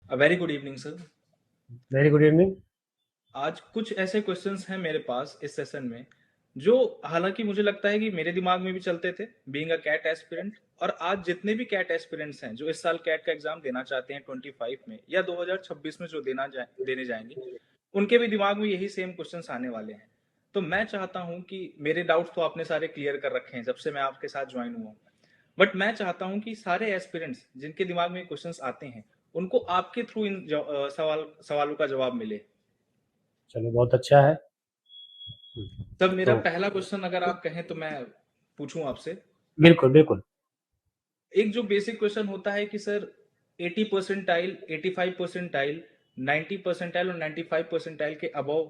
Very good evening sir. Very good evening. आज कुछ ऐसे क्वेश्चंस हैं मेरे पास इस सेशन में जो हालांकि मुझे लगता है कि मेरे दिमाग में भी चलते थे बीइंग अ कैट एस्पिरेंट। और आज जितने भी कैट एस्पिरेंट्स हैं जो इस साल कैट का एग्जाम देना चाहते हैं 25 में या 2026 में जो देने जाएंगे, उनके भी दिमाग में यही सेम क्वेश्चंस आने वाले हैं। तो मैं चाहता हूं कि मेरे डाउट्स तो आपने सारे क्लियर कर रखे हैं जब से मैं आपके साथ ज्वाइन हुआ हूं, बट मैं चाहता हूं कि सारे एस्पिरेंट्स जिनके दिमाग में क्वेश्चंस आते हैं उनको आपके थ्रू इन सवालों का जवाब मिले। चलो, बहुत अच्छा है। तब मेरा तो पहला क्वेश्चन अगर आप कहें तो मैं पूछूं आपसे। बिल्कुल बिल्कुल। एक जो बेसिक क्वेश्चन होता है कि सर 80 परसेंटाइल, 85 परसेंटाइल, 90 परसेंटाइल और 95 परसेंटाइल के अबव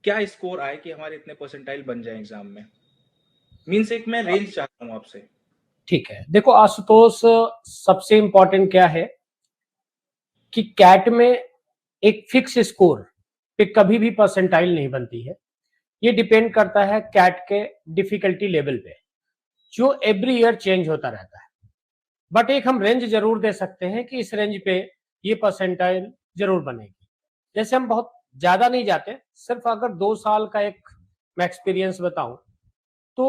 क्या स्कोर आए कि हमारे इतने परसेंटाइल बन जाए एग्जाम में। मीन्स एक मैं रेंज चाहता हूं आपसे। ठीक है, देखो आशुतोष, सबसे इंपॉर्टेंट क्या है कि कैट में एक फिक्स स्कोर पे कभी भी परसेंटाइल नहीं बनती है। ये डिपेंड करता है कैट के डिफिकल्टी लेवल पे, जो एवरी ईयर चेंज होता रहता है। बट एक हम रेंज जरूर दे सकते हैं कि इस रेंज पे ये परसेंटाइल जरूर बनेगी। जैसे हम बहुत ज्यादा नहीं जाते, सिर्फ अगर 2 साल का एक मैं एक्सपीरियंस बताऊं तो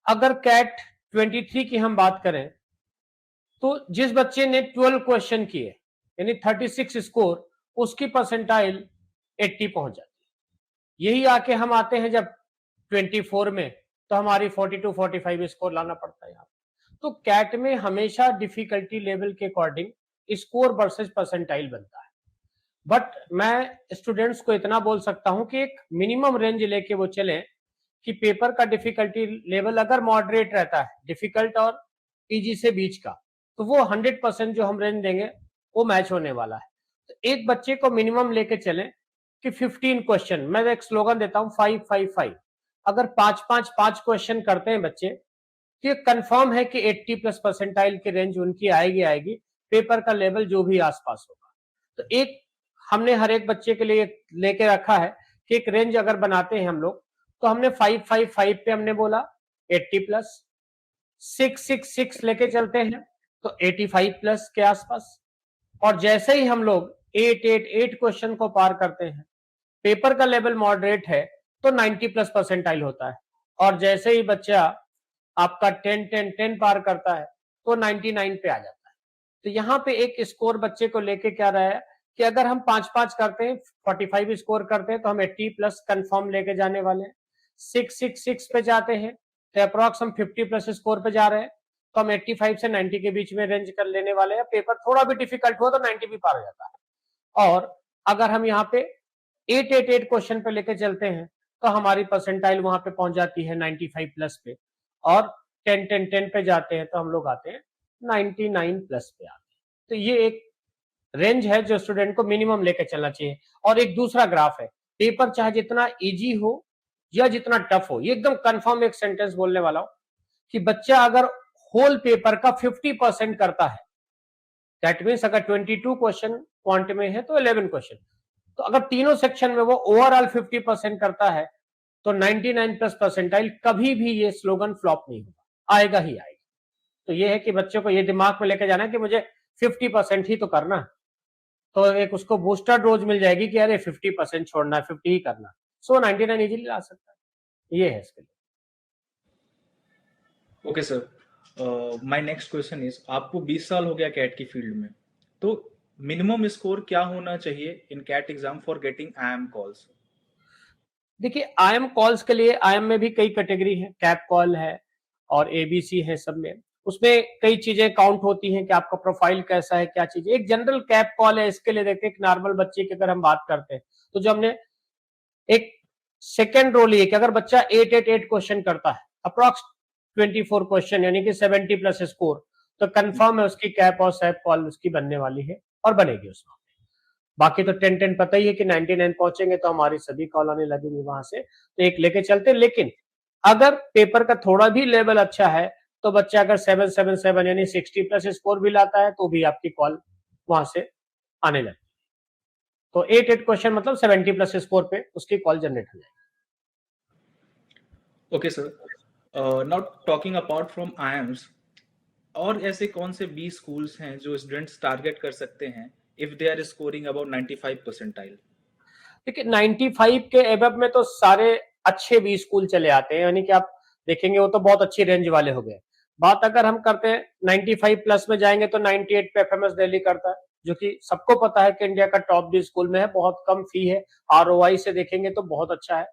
अगर कैट 23 की हम बात करें तो जिस बच्चे ने 12 क्वेश्चन किए यानी 36 स्कोर, उसकी परसेंटाइल 80 पहुंच जाती है। यही आके हम आते हैं जब 24 में, तो हमारी 42 45 स्कोर लाना पड़ता है यहाँ। तो कैट में हमेशा डिफिकल्टी लेवल के अकॉर्डिंग स्कोर वर्सेस परसेंटाइल बनता है। बट मैं स्टूडेंट्स को इतना बोल सकता हूं कि एक मिनिमम रेंज लेके वो चले कि पेपर का डिफिकल्टी लेवल अगर मॉडरेट रहता है, डिफिकल्ट और इजी से बीच का, तो वो 100% जो हम रेंज देंगे वो मैच होने वाला है। तो एक बच्चे को मिनिमम लेके चलें कि 15 क्वेश्चन, मैं एक स्लोगन देता हूं 5-5-5। अगर पांच क्वेश्चन करते हैं बच्चे, तो ये कंफर्म है कि 80 प्लस परसेंटाइल की रेंज उनकी आएगी आएगी, पेपर का लेवल जो भी आसपास होगा। तो एक हमने हर एक बच्चे के लिए लेके रखा है कि एक रेंज अगर बनाते हैं हम लोग, तो हमने 5-5-5 पे हमने बोला 80 प्लस, 6-6-6 लेके चलते हैं तो 85 प्लस के आसपास। और जैसे ही हम लोग 8-8-8 क्वेश्चन को पार करते हैं, पेपर का लेवल मॉडरेट है तो 90 प्लस परसेंटाइल होता है। और जैसे ही बच्चा आपका 10-10-10 पार करता है तो 99 पे आ जाता है। तो यहाँ पे एक स्कोर बच्चे को लेके क्या रहा है कि अगर हम 5-5 करते हैं, 45 स्कोर करते हैं, तो हम 80 प्लस कंफर्म लेके जाने वाले हैं। 6-6-6 पे जाते हैं तो अप्रॉक्स हम 50 प्लस स्कोर पे जा रहे हैं, तो हम 85 से 90 के बीच में रेंज कर लेने वाले हैं। पेपर थोड़ा भी डिफिकल्ट हुआ तो 90 भी पार हो जाता है। और अगर हम यहाँ पे 8-8-8 क्वेश्चन पे लेके चलते हैं तो हमारी परसेंटाइल वहां पे पहुंच जाती है 95 प्लस पे। और 10-10-10 पे जाते हैं तो हम लोग आते हैं 99 प्लस पे आते हैं। तो ये एक रेंज है जो स्टूडेंट को मिनिमम लेके चलना चाहिए। और एक दूसरा ग्राफ है, पेपर चाहे जितना इजी हो या जितना टफ हो, ये एकदम कंफर्म एक सेंटेंस बोलने वाला हूं कि बच्चा अगर होल पेपर का 50% करता है, दैट मीन्स अगर 22 क्वेश्चन क्वांट में है तो 11 क्वेश्चन, तो अगर तीनों सेक्शन में वो ओवरऑल 50% करता है तो 99 प्लस परसेंटाइल, कभी भी ये स्लोगन फ्लॉप नहीं होगा, आएगा ही आएगा। तो ये है कि बच्चों को ये दिमाग में लेकर जाना है कि मुझे 50% ही तो करना है। तो एक उसको बूस्टर डोज मिल जाएगी कि अरे 50% छोड़ना है, 50 ही करना। सो 99 इजीली ला सकता है। ये है इसके लिए। Okay sir, my next question is आपको 20 साल हो गया कैट की फील्ड में, तो मिनिमम स्कोर क्या होना चाहिए in CAT exam for getting IIM calls. देखिए, आईएम कॉल्स के लिए आईएम में भी कई कैटेगरी है, कैप कॉल है और एबीसी है। सब में उसमें कई चीजें काउंट होती हैं कि आपका प्रोफाइल कैसा है, क्या चीज। एक जनरल कैप कॉल है, इसके लिए देखते हैं कि नॉर्मल बच्चे की अगर हम बात करते हैं तो जो हमने एक सेकेंड रोल ये कि अगर बच्चा 8-8-8 क्वेश्चन करता है, अप्रॉक्स 24 क्वेश्चन यानी कि 70 प्लस स्कोर, तो कंफर्म है उसकी कैप और सैप कॉल उसकी बनने वाली है और बनेगी उसमें। बाकी तो 10-10 पता ही है कि 99 पहुंचेंगे तो हमारी सभी कॉल आने लगेंगी वहां से, तो एक लेके चलते। लेकिन अगर पेपर का थोड़ा भी लेवल अच्छा है तो बच्चा अगर 777 यानी 60 प्लस स्कोर भी लाता है तो भी आपकी कॉल वहां से आने लगती है। तो 8-8 क्वेश्चन मतलब 70 प्लस स्कोर पे उसकी कॉल जनरेट हो जाएगी। Okay sir, not talking apart from IIMs, और ऐसे कौन से 20 स्कूल्स हैं जो स्टूडेंट्स टारगेट कर सकते हैं if they are scoring about 95 percentile? देखिए 95 के एबव में तो सारे अच्छे भी स्कूल चले आते हैं, यानी कि आप देखेंगे वो तो बहुत अच्छी रेंज वाले हो गए। बात अगर हम करते हैं 95 प्लस में जाएंगे तो 98 पे एफएमएस दिल्ली करता है, जो कि सबको पता है कि इंडिया का टॉप भी स्कूल में है, बहुत कम फी है, आरओआई से देखेंगे तो बहुत अच्छा है।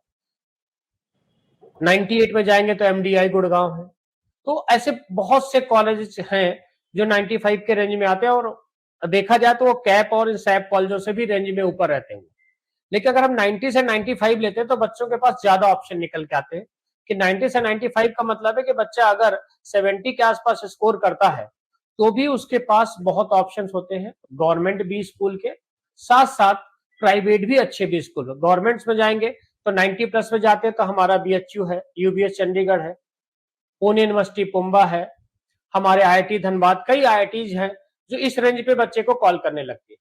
98 में जाएंगे तो एमडीआई गुड़गांव है। तो ऐसे बहुत से कॉलेज हैं जो 95 के रेंज में आते हैं, और देखा जाए तो वो कैप और सैप कॉलेजों से भी रेंज में ऊपर रहते हैं। लेकिन अगर हम 90 से 95 लेते हैं तो बच्चों के पास ज्यादा ऑप्शन निकल के आते हैं कि 90 से 95 का मतलब है कि बच्चा अगर 70 के आसपास स्कोर करता है तो भी उसके पास बहुत ऑप्शंस होते हैं गवर्नमेंट भी स्कूल के, साथ साथ प्राइवेट भी अच्छे भी स्कूल। गवर्नमेंट्स में जाएंगे तो 90 प्लस में जाते हैं तो हमारा बीएचयू है, यूबीएस चंडीगढ़ है, पुणे यूनिवर्सिटी पुम्बा है, हमारे आईआईटी धनबाद, कई आईआईटीज हैं जो इस रेंज पे बच्चे को कॉल करने लगती है।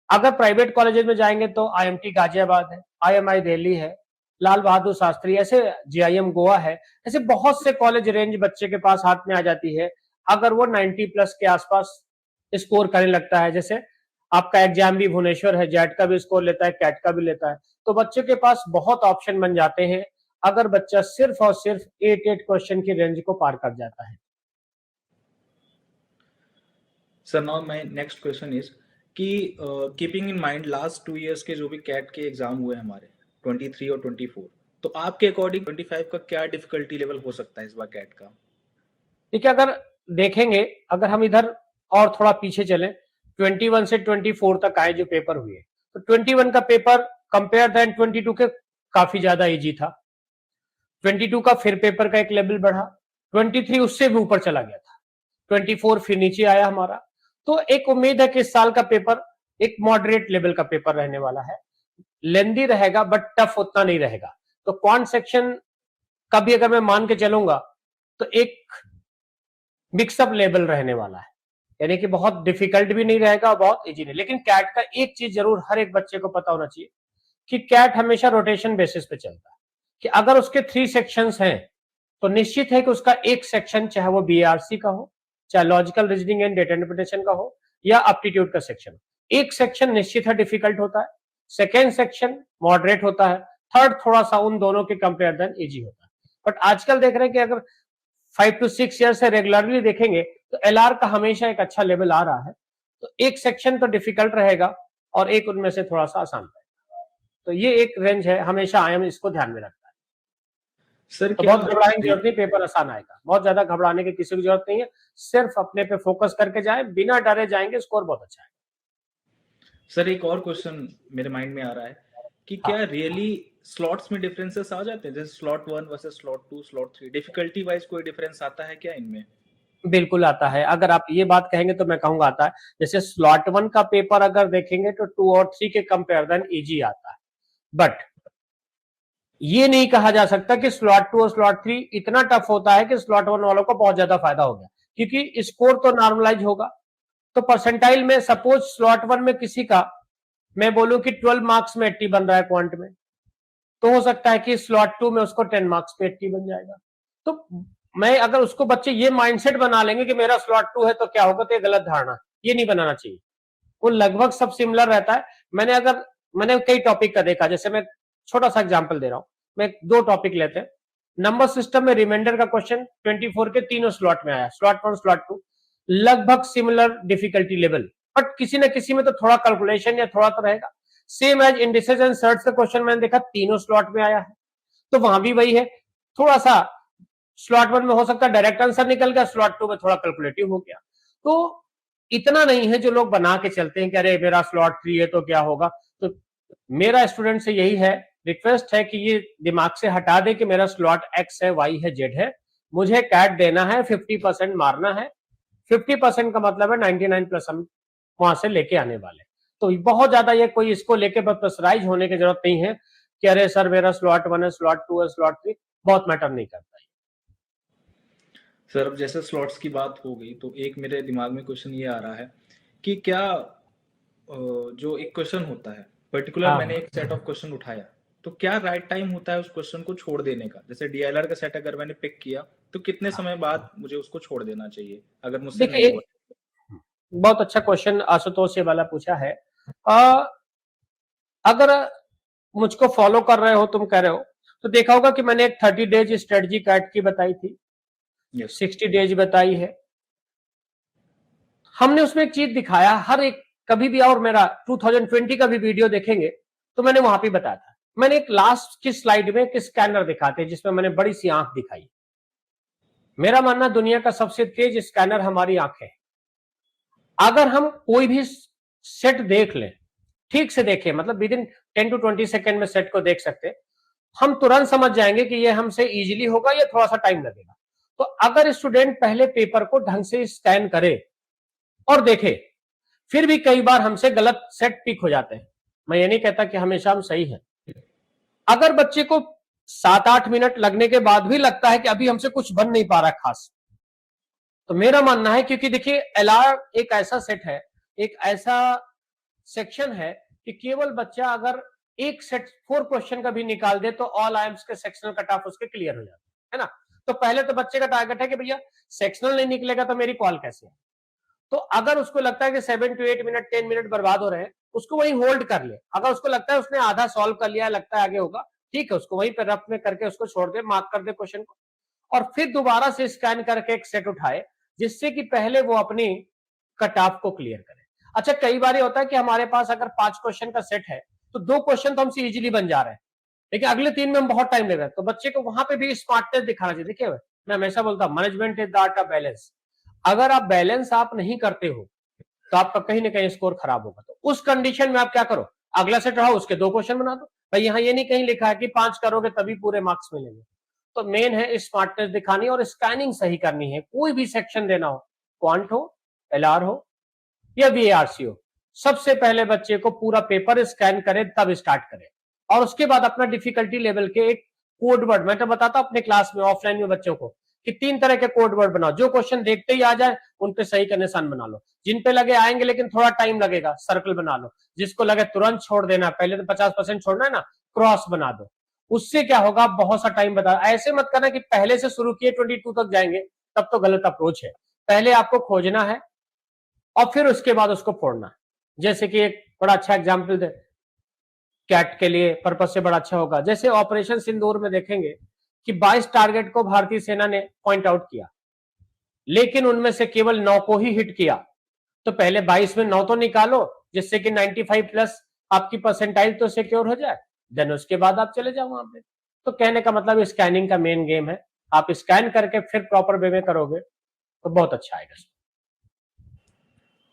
अगर प्राइवेट कॉलेजेस में जाएंगे तो आईएमटी गाजियाबाद है, आईएमआई दिल्ली है, लाल बहादुर शास्त्री, ऐसे जेआईएम गोवा है, ऐसे बहुत से कॉलेज रेंज बच्चे के पास हाथ में आ जाती है अगर वो 90 प्लस के आसपास स्कोर करने लगता है। जैसे आपका एग्जाम भी भुवनेश्वर है, जेट का भी स्कोर लेता है, कैट का भी लेता है, तो बच्चे के पास बहुत ऑप्शन बन जाते हैं अगर बच्चा सिर्फ और सिर्फ 8 क्वेश्चन की रेंज को पार कर जाता है। Sir now my next question is कि keeping in mind last 2 years के जो भी कैट के एग्जाम हुए हमारे 23 और 24, तो आपके अकॉर्डिंग 25 का क्या डिफिकल्टी लेवल हो सकता है इस बार कैट का? देखिए अगर देखेंगे, अगर हम इधर और थोड़ा पीछे चलें 21 से 24 तक आए जो पेपर हुए, तो 21 का पेपर कंपेयर देन 22 के काफी ज्यादा इजी था। 22 का फिर पेपर का एक लेवल बढ़ा, 23 उससे भी ऊपर चला गया था, 24 फिर नीचे आया हमारा। तो एक उम्मीद है कि इस साल का पेपर एक मॉडरेट लेवल का पेपर रहने वाला है, लेंदी रहेगा बट टफ उतना नहीं रहेगा। तो क्वांट सेक्शन का भी अगर मैं मान के चलूंगा तो एक मिक्सअप लेवल रहने वाला है, यानी कि बहुत डिफिकल्ट भी नहीं रहेगा और बहुत इजी नहीं। लेकिन कैट का एक चीज जरूर हर एक बच्चे को पता होना चाहिए कि कैट हमेशा रोटेशन बेसिस पे चलता है, कि अगर उसके 3 सेक्शंस हैं तो निश्चित है कि उसका एक सेक्शन चाहे वो बीआरसी का हो, चाहे logical reasoning and data interpretation का हो, या एप्टीट्यूड का सेक्शन, एक सेक्शन निश्चित है डिफिकल्ट होता है, सेकेंड सेक्शन मॉडरेट होता है, थर्ड थोड़ा सा उन दोनों के कंपेयर देन इजी होता है। बट आजकल देख रहे हैं कि अगर 5 to 6 ईयर से रेगुलरली देखेंगे तो एलआर का हमेशा एक अच्छा लेवल आ रहा है। तो एक सेक्शन तो डिफिकल्ट रहेगा और एक उनमें से थोड़ा सा आसान रहेगा। तो ये एक रेंज है, हमेशा आईएम इसको ध्यान में रखता है। सर तो क्या बहुत घबराने की जरूरत नहीं, पेपर आसान आएगा, बहुत ज्यादा घबराने की किसी की जरूरत नहीं है, सिर्फ अपने पे फोकस करके जाए, बिना डरे जाएंगे, स्कोर बहुत अच्छा है। सर एक और क्वेश्चन मेरे माइंड में आ रहा है कि हाँ। क्या रियली स्लॉट्स में डिफरेंसेस आ जाते हैं, जैसे slot 1 versus slot 2, slot 3, difficulty wise कोई डिफरेंस आता है क्या इनमें? बिल्कुल आता है, अगर आप ये बात कहेंगे तो मैं कहूंगा आता है। जैसे स्लॉट 1 का पेपर अगर देखेंगे तो 2 और 3 के कंपेयर देन इजी आता है, बट ये नहीं कहा जा सकता कि स्लॉट 2 और स्लॉट 3 इतना टफ होता है कि स्लॉट 1 वालों को बहुत ज्यादा फायदा हो गया, क्योंकि स्कोर तो नॉर्मलाइज होगा। तो परसेंटाइल में सपोज स्लॉट 1 में किसी का मैं बोलूं कि 12 मार्क्स में 80 बन रहा है क्वांट में, तो हो सकता है कि स्लॉट 2 में उसको 10 मार्क्स पे 80 बन जाएगा। तो मैं अगर उसको बच्चे ये माइंडसेट बना लेंगे कि मेरा स्लॉट 2 है तो क्या होगा, तो ये गलत धारणा, ये नहीं बनाना चाहिए। वो लगभग सब सिमिलर रहता है। मैंने कई टॉपिक का देखा, जैसे मैं छोटा सा एग्जांपल दे रहा हूं, मैं 2 टॉपिक लेते हैं। नंबर सिस्टम में रिमाइंडर का क्वेश्चन 24 के तीनों स्लॉट में आया, स्लॉट 1 स्लॉट 2, लगभग सिमिलर डिफिकल्टी लेवल, बट किसी न किसी में तो थोड़ा कैलकुलेशन या थोड़ा तो रहेगा। Same as indices and search का क्वेश्चन मैंने देखा तीनों स्लॉट में आया है, तो वहां भी वही है, थोड़ा सा स्लॉट 1 में हो सकता है डायरेक्ट आंसर निकल गया, स्लॉट 2 में थोड़ा कैलकुलेटिव हो गया। तो इतना नहीं है जो लोग बना के चलते हैं कि अरे मेरा स्लॉट 3 है तो क्या होगा। तो मेरा स्टूडेंट से यही है, रिक्वेस्ट है कि ये दिमाग से हटा दे कि मेरा स्लॉट एक्स है, वाई है, जेड है, मुझे कैट देना है, 50% मारना है। 50% का मतलब है 99 प्लस हम वहां से लेके आने वाले। तो बहुत ज्यादा ये कोई इसको लेके प्रेशराइज होने की जरूरत नहीं है कि अरे सर मेरा स्लॉट 1 है, स्लॉट 2 है, स्लॉट 3, बहुत मैटर नहीं करता है। सर अब जैसे स्लॉट्स की बात हो गई तो एक मेरे दिमाग में क्वेश्चन ये आ रहा है कि क्या जो एक क्वेश्चन होता है पर्टिकुलर, हाँ मैंने एक सेट ऑफ क्वेश्चन उठाया, तो क्या राइट टाइम होता है उस क्वेश्चन को छोड़ देने का? जैसे डीएलआर का सेट अगर मैंने पिक किया तो कितने समय बाद मुझे उसको छोड़ देना चाहिए अगर मुझसे देखिए नहीं हुआ? बहुत अच्छा क्वेश्चन आशुतोष ये वाला पूछा है। अ, अगर मुझको फॉलो कर रहे हो, तुम कह रहे हो, तो देखा होगा कि मैंने एक 30 डेज स्ट्रेटजी कैट की बताई थी, यस। 60 डेज बताई है। हमने उसमें एक चीज दिखाया, हर एक कभी भी, और मेरा 2020 का भी वीडियो देखेंगे तो मैंने वहां पे बताया था। मैंने एक लास्ट की स्लाइड में एक स्कैनर दिखाते जिसमें मैंने बड़ी सी आंख दिखाई। मेरा मानना दुनिया का सबसे तेज स्कैनर हमारी आंखें है। अगर हम कोई भी सेट देख लें, ठीक से देखें, मतलब विद इन 10 to 20 सेकेंड में सेट को देख सकते, हम तुरंत समझ जाएंगे कि ये हमसे इजीली होगा या थोड़ा सा टाइम लगेगा। तो अगर स्टूडेंट पहले पेपर को ढंग से स्कैन करे और देखे, फिर भी कई बार हमसे गलत सेट पिक हो जाते हैं। मैं ये नहीं कहता कि हमेशा हम सही हैं। अगर बच्चे को 7-8 मिनट लगने के बाद भी लगता है कि अभी हमसे कुछ बन नहीं पा रहा खास, तो मेरा मानना है, क्योंकि देखिए एलआर एक ऐसा सेट है, एक ऐसा सेक्शन है कि केवल बच्चा अगर एक सेट 4 क्वेश्चन का भी निकाल दे तो ऑल आईएम्स के सेक्शनल कट ऑफ उसके क्लियर हो जाते है ना। तो पहले तो बच्चे का टारगेट है कि भैया सेक्शनल नहीं निकलेगा तो मेरी कॉल कैसे है। तो अगर उसको लगता है कि 7 to 8 मिनट 10 मिनट बर्बाद हो रहे हैं, उसको वहीं होल्ड कर ले। अगर उसको लगता है उसने आधा सॉल्व कर लिया, लगता है आगे होगा, ठीक है, उसको वहीं पे रफ में करके उसको छोड़ दे, मार्क कर दे क्वेश्चन को, और फिर दोबारा से स्कैन करके एक सेट उठाए, जिससे कि पहले वो अपनी कट ऑफ को क्लियर करे। अच्छा, कई बार ये होता है कि हमारे पास अगर 5 क्वेश्चन का सेट है तो 2 क्वेश्चन तो हमसे इजीली बन जा रहे हैं, लेकिन अगले 3 में हम बहुत टाइम ले रहे हैं। तो बच्चे को वहां पे भी स्मार्टनेस दिखाना चाहिए। देखिए मैं हमेशा बोलता हूं, management is the art of balance. अगर आप बैलेंस आप नहीं करते हो तो आपका कहीं ना कहीं स्कोर खराब होगा। तो उस कंडीशन में आप क्या करो, अगला सेट रहा उसके 2 क्वेश्चन बना दो। भाई यहाँ ये नहीं कहीं लिखा है कि 5 करोगे तभी पूरे मार्क्स मिलेंगे। तो मेन है स्मार्टनेस दिखानी और स्कैनिंग सही करनी है। कोई भी सेक्शन देना हो, क्वांट हो, एलआर हो या वीआरसी हो, सबसे पहले बच्चे को पूरा पेपर स्कैन करे तब स्टार्ट करें, और उसके बाद अपना डिफिकल्टी लेवल के एक कोड वर्ड, मैं तो बताता हूं अपने क्लास में ऑफलाइन में बच्चों को कि 3 तरह के कोड वर्ड बनाओ, जो क्वेश्चन देखते ही आ जाए उन पे सही का निशान बना लो, जिन पे लगे आएंगे लेकिन थोड़ा टाइम लगेगा सर्कल बना लो, जिसको लगे तुरंत छोड़ देना, पहले तो 50% छोड़ना है ना, क्रॉस बना दो। उससे क्या होगा, बहुत सा टाइम बता। ऐसे मत करना कि पहले से शुरू किए 22 तक जाएंगे, तब तो गलत अप्रोच है। पहले आपको खोजना है और फिर उसके बाद उसको फोड़ना है। जैसे कि एक बड़ा अच्छा एग्जाम्पल दे, कैट के लिए पर्पज से बड़ा अच्छा होगा, जैसे ऑपरेशन सिंदूर में देखेंगे कि 22 टारगेट को भारतीय सेना ने पॉइंट आउट किया, लेकिन उनमें से केवल 9 को ही हिट किया। तो पहले 22 में 9 तो निकालो, जिससे कि 95 प्लस आपकी परसेंटाइल तो सिक्योर हो जाए, देन उसके बाद आप चले जाओ वहां पे। तो कहने का मतलब स्कैनिंग का मेन गेम है, आप स्कैन करके फिर प्रॉपर वे में करोगे तो बहुत अच्छा आएगा।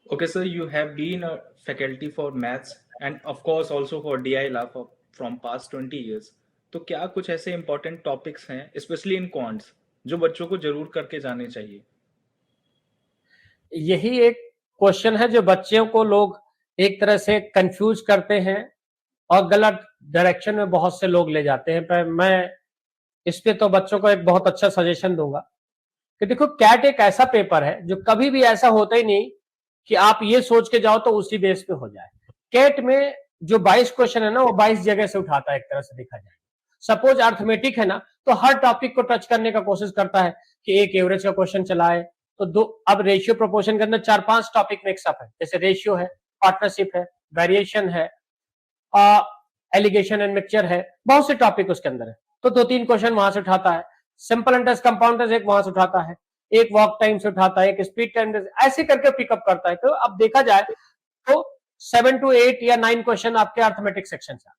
Okay, sir, you have been a faculty for maths and of course also for DI Lab from past 20 years. तो क्या कुछ ऐसे important topics हैं, especially in quants, जो बच्चों को जरूर करके जाने चाहिए? यही एक क्वेश्चन है जो बच्चों को लोग एक तरह से कंफ्यूज करते हैं और गलत डायरेक्शन में बहुत से लोग ले जाते हैं। पर मैं इस पे तो बच्चों को एक बहुत अच्छा सजेशन दूंगा कि देखो, कैट एक ऐसा पेपर है जो कभी भी ऐसा होता ही नहीं कि आप ये सोच के जाओ तो उसी बेस पे हो जाए। कैट में जो 22 क्वेश्चन है ना, वो 22 जगह से उठाता है, एक तरह से देखा जाए। सपोज अर्थमेटिक है ना, तो हर टॉपिक को टच करने का कोशिश करता है कि एक एवरेज का क्वेश्चन चलाए, तो दो, अब रेशियो प्रोपोर्शन के अंदर 4-5 टॉपिक मिक्सअप है, जैसे रेशियो है, पार्टनरशिप है, वेरिएशन है, एलिगेशन एंड मिक्सचर है, बहुत से टॉपिक उसके अंदर है। तो 2-3 क्वेश्चन वहां से उठाता है। सिंपल इंटरेस्ट कंपाउंड एक वहां से उठाता है, एक वॉक टाइम से उठाता है, एक स्पीड टाइम, ऐसे करके पिकअप करता है। तो अब देखा जाए तो 7 to 8 या 9 क्वेश्चन आपके अर्थमेटिक सेक्शन से।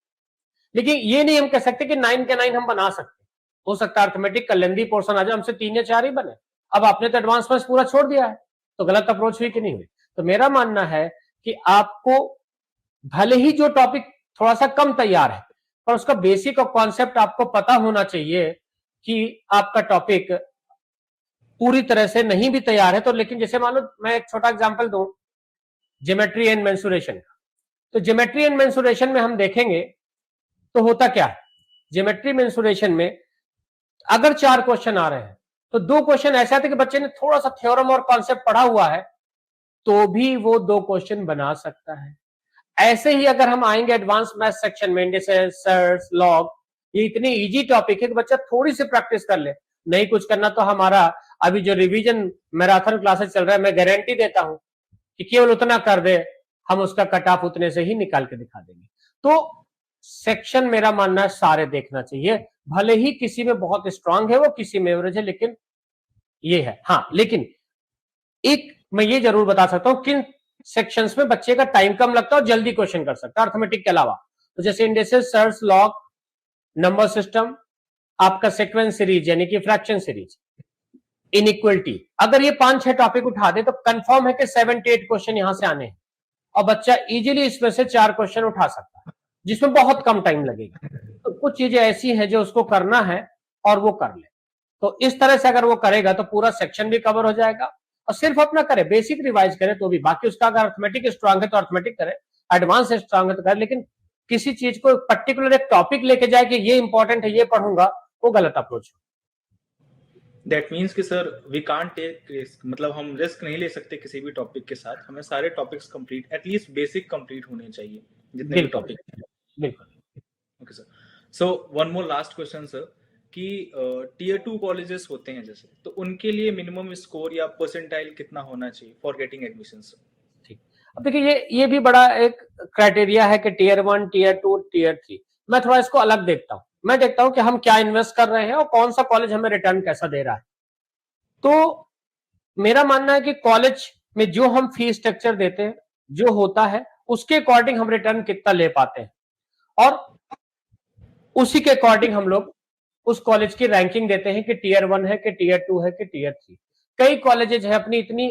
लेकिन ये नहीं हम कह सकते कि 9 के 9 हम बना सकते, हो सकता है अर्थमेटिक का लेंदी पोर्शन आ जाए, हमसे 3 या 4 ही बने। अब आपने तो एडवांस मैथ्स पूरा छोड़ दिया है, तो गलत अप्रोच हुई कि नहीं हुई। तो मेरा मानना है कि आपको भले ही जो टॉपिक थोड़ा सा कम तैयार है, पर उसका बेसिक और कॉन्सेप्ट आपको पता होना चाहिए कि आपका टॉपिक पूरी तरह से नहीं भी तैयार है तो, लेकिन जैसे मान लो मैं एक छोटा एग्जांपल दूं, ज्योमेट्री एंड मेंसुरेशन का। तो ज्योमेट्री एंड मेंसुरेशन में हम देखेंगे तो होता क्या है, ज्योमेट्री मेंसुरेशन में अगर 4 क्वेश्चन आ रहे हैं तो 2 क्वेश्चन ऐसे आते कि बच्चे ने थोड़ा सा थ्योरम और कॉन्सेप्ट पढ़ा हुआ है तो भी वो 2 क्वेश्चन बना सकता है। ऐसे ही अगर हम आएंगे एडवांस मैथ सेक्शन में, इंडिसेस, सर्स, लॉग, ये इतनी इजी टॉपिक है कि बच्चा थोड़ी सी प्रैक्टिस कर ले, नहीं कुछ करना तो हमारा अभी जो रिवीजन मैराथन क्लासेस चल रहा है, मैं गारंटी देता हूं कि केवल उतना कर दे, हम उसका कट ऑफ उतने से ही निकाल के दिखा देंगे। तो सेक्शन मेरा मानना है सारे देखना चाहिए, भले ही किसी में बहुत स्ट्रांग है वो, किसी में एवरेज है, लेकिन ये है। हाँ, लेकिन एक मैं ये जरूर बता सकता हूं किन सेक्शंस में बच्चे का टाइम कम लगता है और जल्दी क्वेश्चन कर सकता है अर्थमेटिक के अलावा। तो जैसे indexes, search, log, number system, आपका सीक्वेंस सीरीज यानी कि फ्रैक्शन सीरीज, इनइक्वलिटी, अगर ये 5-6 टॉपिक उठा दे तो कंफर्म है कि 7 से 8 क्वेश्चन यहां से आने हैं और बच्चा इजीली इसमें से 4 क्वेश्चन उठा सकता है, जिसमें बहुत कम टाइम लगेगा। तो कुछ चीजें ऐसी हैं जो उसको करना है और वो कर ले। तो इस तरह से अगर वो करेगा तो पूरा सेक्शन भी कवर हो जाएगा, और सिर्फ अपना करे, बेसिक रिवाइज करे तो भी, बाकी उसका अगर अर्थमेटिक स्ट्रांग है तो अर्थमेटिक करे, एडवांस स्ट्रांग है तो करे, लेकिन किसी चीज को पर्टिकुलर एक टॉपिक लेके जाए कि ये इंपॉर्टेंट है ये पढ़ूंगा, वो गलत अप्रोच है। दैट मीन्स कि sir we can't take risk, मतलब हम रिस्क नहीं ले सकते किसी भी टॉपिक के साथ, हमें सारे topics complete, at least basic complete होने चाहिए जितने भी टॉपिक हैं। बिल्कुल। Okay sir, so one more last question sir, कि टीयर 2 कॉलेजेस होते हैं जैसे, तो उनके लिए मिनिमम स्कोर या परसेंटाइल कितना होना चाहिए फॉर गेटिंग एडमिशन सर? ठीक, अब देखिए ये भी बड़ा एक क्राइटेरिया है कि टीयर 1, टीयर 2, टीयर 3। मैं थोड़ा इसको अलग देखता हूं, मैं देखता हूं कि हम क्या इन्वेस्ट कर रहे हैं और कौन सा कॉलेज हमें रिटर्न कैसा दे रहा है। तो मेरा मानना है कि कॉलेज में जो हम फीस स्ट्रक्चर देते हैं, जो होता है उसके अकॉर्डिंग हम रिटर्न कितना ले पाते हैं, और उसी के अकॉर्डिंग हम लोग उस कॉलेज की रैंकिंग देते हैं कि टीयर 1 है कि टीयर 2 है कि टीयर 3। कई कॉलेजेस हैं अपनी इतनी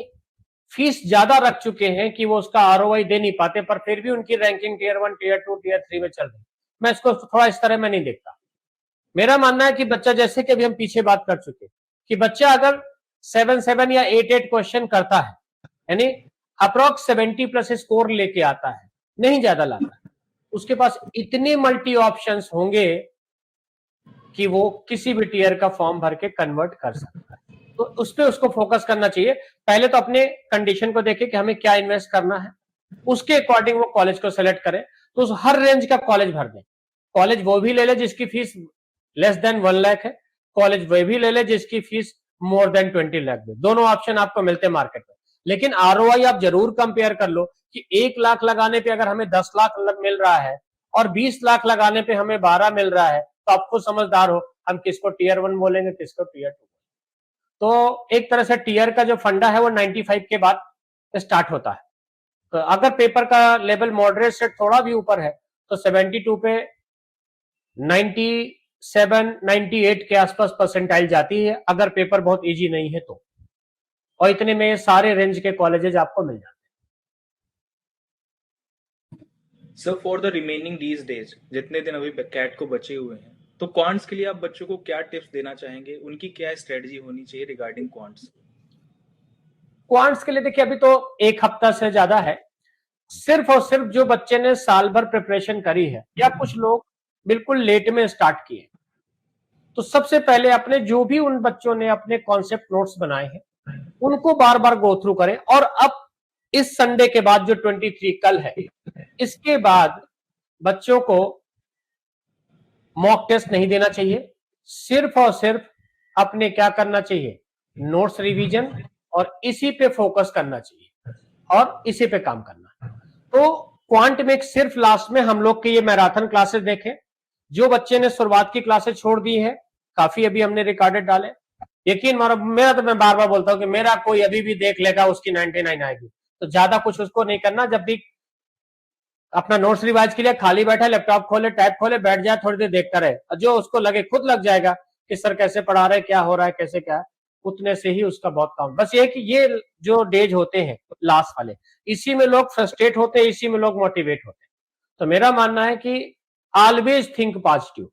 फीस ज्यादा रख चुके हैं कि वो उसका आरओआई दे नहीं पाते, पर फिर भी उनकी रैंकिंग टीयर 1, टीयर 2, टीयर 3 में चल रही है। मैं इसको थोड़ा इस तरह में नहीं देखता। मेरा मानना है कि बच्चा, जैसे कि अभी हम पीछे बात कर चुके, कि बच्चा अगर 7-7 या 8-8 क्वेश्चन करता है, यानी अप्रोक्स 70 प्लस स्कोर लेके आता है, नहीं ज्यादा लाता है, उसके पास इतने मल्टी ऑप्शंस होंगे कि वो किसी भी टीयर का फॉर्म भर के कन्वर्ट कर सकता है। तो उस पर उसको फोकस करना चाहिए। पहले तो अपने कंडीशन को देखे कि हमें क्या इन्वेस्ट करना है, उसके अकॉर्डिंग वो कॉलेज को सेलेक्ट करें। तो उस हर रेंज का कॉलेज भर दें। कॉलेज वो भी ले ले जिसकी फीस लेस देन 1 लाख है, कॉलेज वो भी ले ले जिसकी फीस मोर देन 20 लाख है। दोनों ऑप्शन आपको मिलते हैं मार्केट में, लेकिन आरओआई आप जरूर कंपेयर कर लो कि 1 लाख लगाने पे अगर हमें 10 लाख मिल रहा है और 20 लाख लगाने पे हमें 12 मिल रहा है, तो आपको समझदार हो हम किसको टीयर 1 बोलेंगे, किसको टीयर 2। तो एक तरह से टीयर का जो फंडा है वो 95 के बाद स्टार्ट होता है। तो अगर पेपर का लेवल मॉडरेट से थोड़ा भी ऊपर है तो 72 पे 97, 98 के आसपास परसेंटाइल जाती है, अगर पेपर बहुत इजी नहीं है तो। और इतने में सारे रेंज के कॉलेजेस आपको मिल जाते हैं। Sir for the remaining these days, जितने दिन अभी कैट को बचे हुए हैं, तो क्वांट्स के लिए आप बच्चों को क्या टिप्स देना चाहेंगे, उनकी क्या स्ट्रेटजी होनी चाहिए रिगार्डिंग क्वांट्स? क्वांट्स के लिए देखिए अभी तो 1 हफ्ता से ज्यादा है। सिर्फ और सिर्फ जो बच्चे ने साल भर प्रिपरेशन करी है, या कुछ लोग बिल्कुल लेट में स्टार्ट किए, तो सबसे पहले अपने जो भी उन बच्चों ने अपने कॉन्सेप्ट नोट्स बनाए हैं उनको बार बार गो थ्रू करें। और अब इस संडे के बाद जो 23 कल है, इसके बाद बच्चों को मॉक टेस्ट नहीं देना चाहिए। सिर्फ और सिर्फ अपने क्या करना चाहिए, नोट्स रिवीजन, और इसी पे फोकस करना चाहिए और इसी पे काम करना। तो क्वांट में सिर्फ लास्ट में हम लोग के ये मैराथन क्लासेस देखें। जो बच्चे ने शुरुआत की क्लासेस छोड़ दी है, काफी अभी हमने रिकॉर्डेड डाले, यकीन मानो मेरा तो मैं बार बार बोलता हूं कि मेरा कोई अभी भी देख लेगा उसकी 99 आएगी। तो ज्यादा कुछ उसको नहीं करना, जब भी अपना नोट्स रिवाइज के लिए खाली बैठा, लैपटॉप खोले, टैब खोले, बैठ जाए, थोड़ी देर देखता रहे, जो उसको लगे खुद लग जाएगा कि सर कैसे पढ़ा रहे, क्या हो रहा है, कैसे क्या है, उतने से ही उसका बहुत काम। बस ये कि ये जो डेज होते हैं लास्ट वाले, इसी में लोग फ्रस्ट्रेट होते हैं, इसी में लोग मोटिवेट होते हैं। तो मेरा मानना है कि ऑलवेज थिंक पॉजिटिव।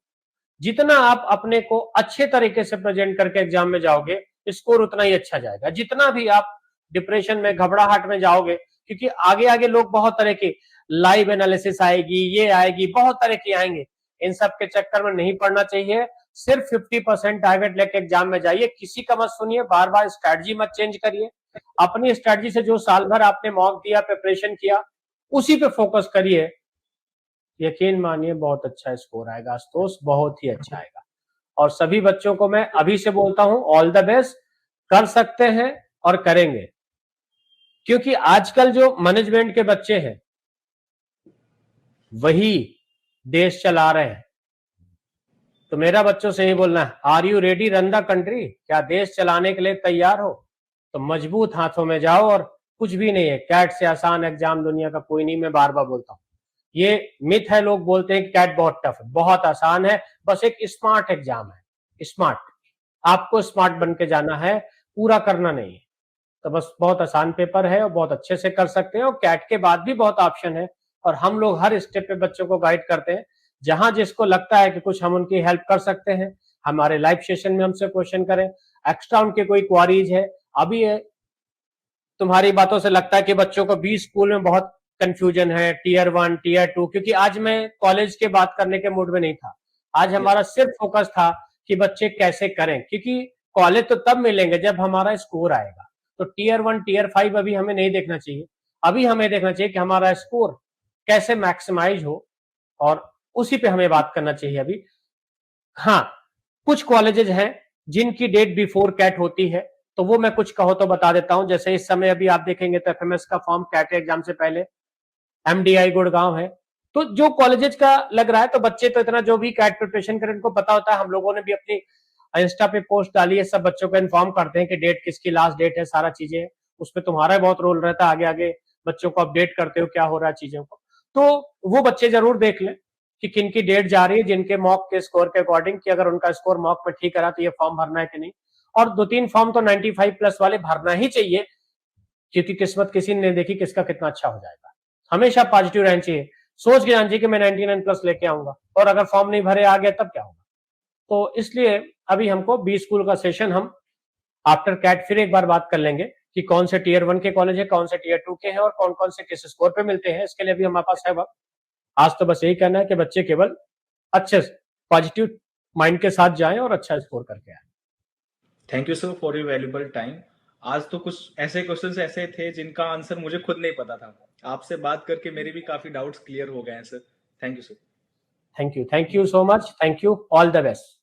जितना आप अपने को अच्छे तरीके से प्रेजेंट करके एग्जाम में जाओगे, स्कोर उतना ही अच्छा जाएगा। जितना भी आप डिप्रेशन में, घबराहट में जाओगे, क्योंकि आगे आगे लोग बहुत तरह के लाइव एनालिसिस आएगी, ये आएगी, बहुत तरह की आएंगे, इन सब के चक्कर में नहीं पढ़ना चाहिए। सिर्फ 50% टारगेट लेके एग्जाम में जाइए, किसी का मत सुनिए, बार बार स्ट्रेटजी मत चेंज करिए। अपनी स्ट्रेटजी से जो साल भर आपने मॉक दिया, प्रिपरेशन किया, उसी पे फोकस करिए। यकीन मानिए बहुत अच्छा स्कोर आएगा आशुतोष, बहुत ही अच्छा आएगा। और सभी बच्चों को मैं अभी से बोलता हूं ऑल द बेस्ट, कर सकते हैं और करेंगे। क्योंकि आजकल जो मैनेजमेंट के बच्चे हैं वही देश चला रहे हैं। तो मेरा बच्चों से ही बोलना है, are you ready run the country? क्या देश चलाने के लिए तैयार हो? तो मजबूत हाथों में जाओ, और कुछ भी नहीं है, कैट से आसान एग्जाम दुनिया का कोई नहीं। मैं बार बार बोलता हूँ, ये मिथ है, लोग बोलते हैं कि कैट बहुत टफ है, बहुत आसान है, बस एक स्मार्ट एग्जाम है। स्मार्ट, आपको स्मार्ट बन के जाना है, पूरा करना नहीं है। तो बस बहुत आसान पेपर है और बहुत अच्छे से कर सकते हैं, और कैट के बाद भी बहुत ऑप्शन है, और हम लोग हर स्टेप पे बच्चों को गाइड करते हैं। जहां जिसको लगता है कि कुछ हम उनकी हेल्प कर सकते हैं, हमारे लाइव सेशन में हमसे क्वेश्चन करें। एक्स्ट्रा उनके कोई क्वारीज है, अभी तुम्हारी बातों से लगता है कि बच्चों को 20 स्कूल में बहुत कंफ्यूजन है, टीयर 1 टीयर 2, क्योंकि आज मैं कॉलेज के बात करने के मूड में नहीं था। आज हमारा सिर्फ फोकस था कि बच्चे कैसे करें, क्योंकि कॉलेज तो तब मिलेंगे जब हमारा स्कोर आएगा। तो टीयर 1 टीयर 5 अभी हमें नहीं देखना चाहिए, अभी हमें देखना चाहिए कि हमारा स्कोर कैसे मैक्सिमाइज हो, और उसी पे हमें बात करना चाहिए अभी। हाँ, कुछ कॉलेजेस हैं जिनकी डेट बिफोर कैट होती है, तो वो मैं कुछ कहो तो बता देता हूं। जैसे इस समय अभी आप देखेंगे तो एफएमएस का फॉर्म कैट एग्जाम से पहले एमडीआई गुड़गांव है। तो जो कॉलेजेस का लग रहा है, तो बच्चे तो इतना जो भी कैट प्रिपरेशन करें उनको पता होता है। हम लोगों ने भी अपनी इंस्टा पे पोस्ट डाली है, सब बच्चों को इन्फॉर्म करते हैं कि डेट किसकी लास्ट डेट है, सारा चीजें उसमें तुम्हारा बहुत रोल रहता है, आगे आगे बच्चों को अपडेट करते हो क्या हो रहा है चीजों को। तो वो बच्चे जरूर देख लें कि किन की डेट जा रही है, जिनके मॉक के स्कोर के अकॉर्डिंग, कि अगर उनका स्कोर मॉक में ठीक रहा तो ये फॉर्म भरना है कि नहीं। और 2-3 फॉर्म तो 95 प्लस वाले भरना ही चाहिए, क्योंकि किस्मत किसी ने देखी किसका कितना अच्छा हो जाएगा। हमेशा पॉजिटिव रहना चाहिए, सोच के जाना चाहिए कि मैं 99 प्लस लेके आऊंगा, और अगर फॉर्म नहीं भरे आ गया तब क्या होगा। तो इसलिए अभी हमको 20 स्कूल का सेशन हम आफ्टर कैट फिर एक बार बात कर लेंगे कि कौन से टीयर 1 के कॉलेज है, कौन से टीयर 2 के हैं, और कौन कौन से किस स्कोर पे मिलते हैं। इसके लिए भी हमारे पास है वक्त। आज तो बस यही कहना है कि बच्चे केवल अच्छे पॉजिटिव माइंड के साथ जाएं और अच्छा स्कोर करके आए। Thank you sir for your valuable time. आज तो कुछ ऐसे क्वेश्चंस ऐसे थे जिनका आंसर मुझे खुद नहीं पता था। आपसे बात करके मेरे भी काफी डाउट्स क्लियर हो गए हैं sir. Thank you sir. Thank you so much, thank you, all the best.